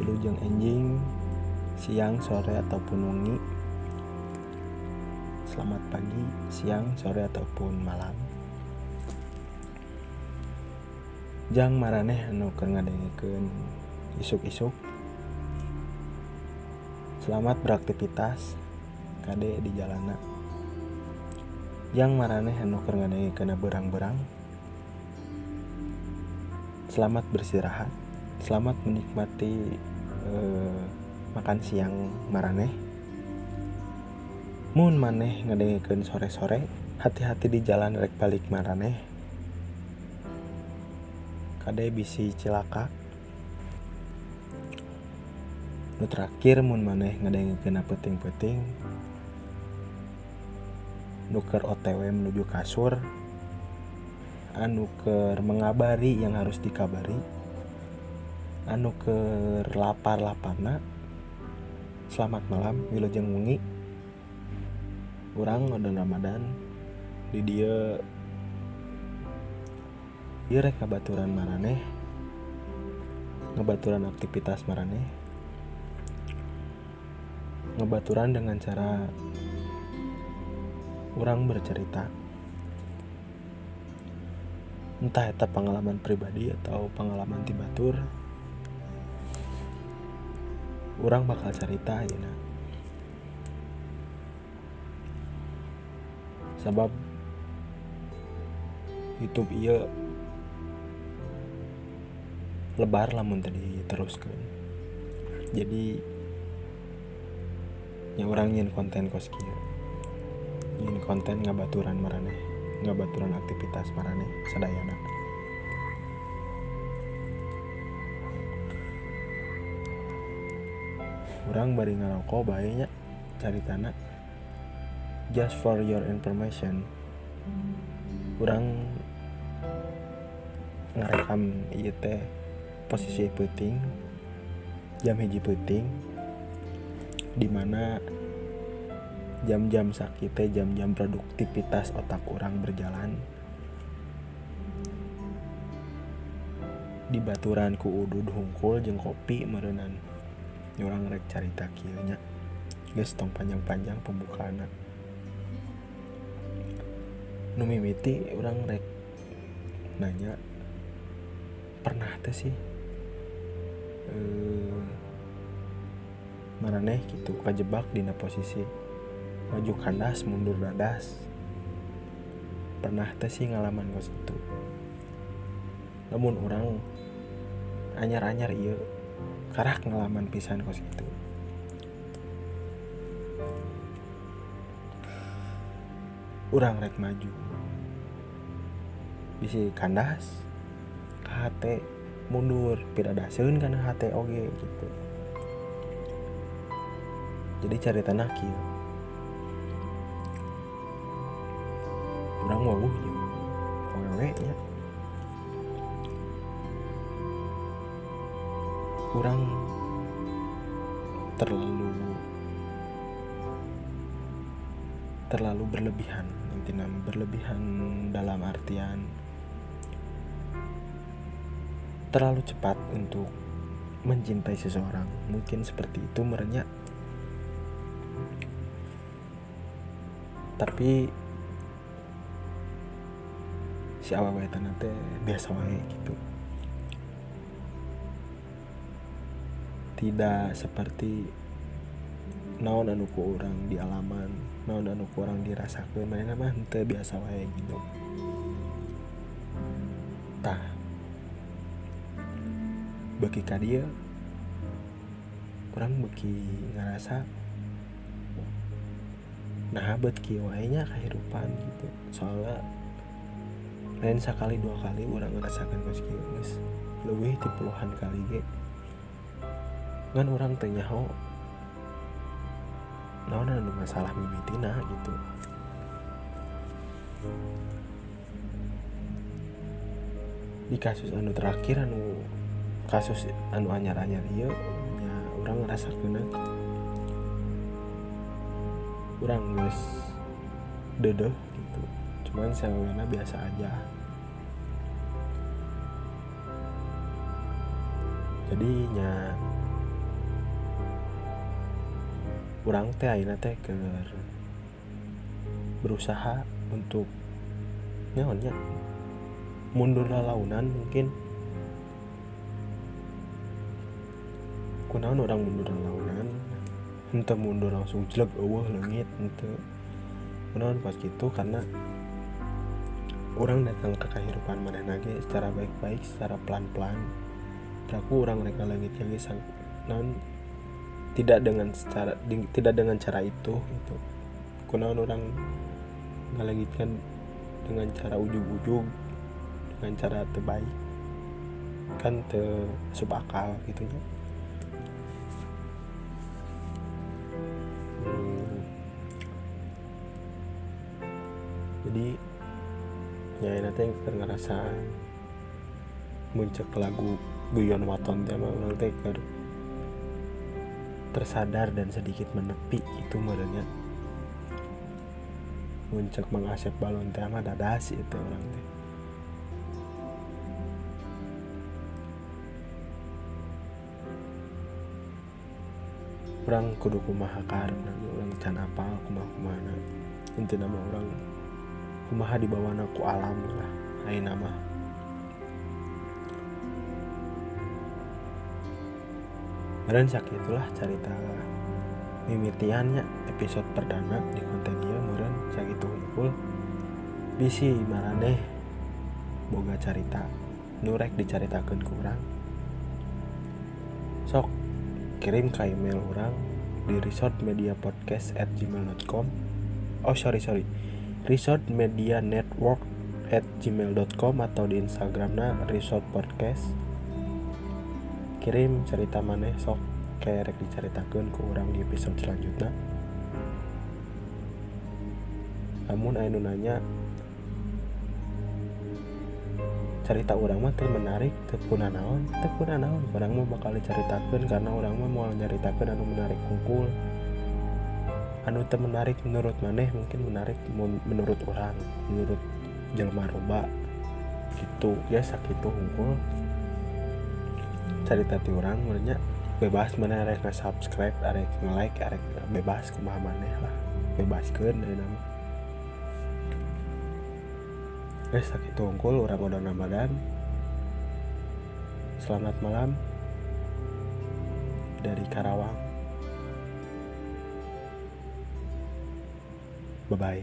Wilujeng enjing, siang, sore, ataupun wengi. Selamat pagi, siang, sore, ataupun malam. Jang maraneh anu keur ngadengikeun isuk-isuk. Selamat beraktivitas kade di jalana. Jang maraneh anu keur ngadengikeun beurang-beurang. Selamat beristirahat. Selamat menikmati makan siang maraneh. Mun maneh ngadengikeun sore-sore, hati-hati di jalan rek balik maraneh. Kade bisi cilaka. Nu terakhir mun maneh ngadengikeun peuting-peuting, nu keur OTW menuju kasur, anu keur mengabari yang harus dikabari, anu keur lapar-laparna, selamat malam, wilujeng wengi. Urang ngodon Ramadan di dieu rek ngabaturan maraneh, ngabaturan aktivitas maraneh, ngabaturan dengan cara urang bercerita, entah eta pengalaman pribadi atau pengalaman ti batur. Urang bakal cerita ayeuna. Sabab YouTube ieu lebar lamun tadi teruskeun. Jadi nya urang nyeun konten kos kieu. Nyeun konten ngabaturan maraneh, ngabaturan aktivitas maraneh sadayana. Urang bari ngaroko bae nya caritana. Just for your information, urang ngarekam ieu teh posisi peuting, jam hiji peuting, dimana jam-jam sakit teh jam-jam produktivitas otak urang berjalan. Dibaturan ku udud hungkul jeung kopi meureunnan. Urang rek carita kieu nya. Geus tong panjang-panjang pembukaana. Nu mimiti urang rek nanya, pernah teh sih maraneh kitu kajebak dina posisi maju kandas mundur dadas? Pernah teh sih ngalaman kos itu? Namun urang anyar-anyar ieu karak ngalaman pisan kos itu. Urang rek maju bisi kandas ka hate mundur pidadaseun kana hate oge gitu. Jadi caritana kieu. Urang wawuh jeung awewe nya. Urang terlalu berlebihan, intinya berlebihan dalam artian terlalu cepat untuk mencintai seseorang. Mungkin seperti itu merenya. Tapi si awewe teh teh biasa wae gitu. Tidak seperti naon anu ku urang dialaman, naon anu ku urang dirasakeun, manehna mah teu biasa wae gitu. Tah beuki ka dieu urang beuki ngarasa nah beut kieu wae nya kahirupan gitu. Soalna lain sakali dua kali urang ngerasakeun kos kieu geus leuwih ti puluhan kali ge. Ngan urang teh nyaho naon anu masalah mimitina gitu. Di kasus anu terakhir kasus anu anyar-anyar ieu nya urang ngarasakeun urang geus deudeuh gitu. Cuman sawena biasa aja. Jadinya urang teh ayeuna teh keur berusaha untuk naonnya mundur lalaunan. Mungkin kunaon orang mundur lalaunan, henteu mundur langsung jelek eueuh leungit, henteu. Kunaon pas gitu karena orang datang ke kehidupan manehna ge secara baik-baik, secara pelan-pelan. Aku orang rek ngaleungitkeun ge naon tidak dengan cara itu gitu. Kunaon orang ngaleungitkeun dengan cara ujug-ujug, dengan cara terbaik, kan teu asup akal gitu nya. Jadi nyaina teh keur ngerasa muncul lagu Guyon Waton teh mah urang teh keur tersadar dan sedikit menepi itu merenya. Muncul mengasep balon teh mah dadas itu orang teh. Urang kudu kumaha karena urang can apal kumaha-kumahana. Intina mah urang kumaha dibawana ku alam lah ayeuna mah. Meureun sakitulah carita mimitiannya episode perdana di konten ieu meureun sakitu hungkul. Bisi maraneh boga carita nu rek dicaritakeun ku urang. Sok kirim ka email urang di resortmediapodcast@gmail.com. resortmedianetwork@gmail.com atau di Instagramna resortpodcast. Kirim cerita maneh sok kayak rek dicaritakeun ku urang di episode selanjutnya. Namun aya nu nanya cerita urang mah teu menarik, teu kunaon, urang mah bakal dicaritakeun karena urang mah moal nyaritakeun anu menarik hungkul. Anu teu menarik menurut maneh mungkin menarik menurut urang, menurut jelema loba gitu ya. Sakitu hungkul carita ti urang meureunnya. Bebas maneh arek nge-subscribe, arek nge-like, arek bebas kumaha maneh lah, bebaskeun ayeuna mah. Sakitu hungkul urang Odang Ramadan. Selamat malam dari Karawang. Bye bye.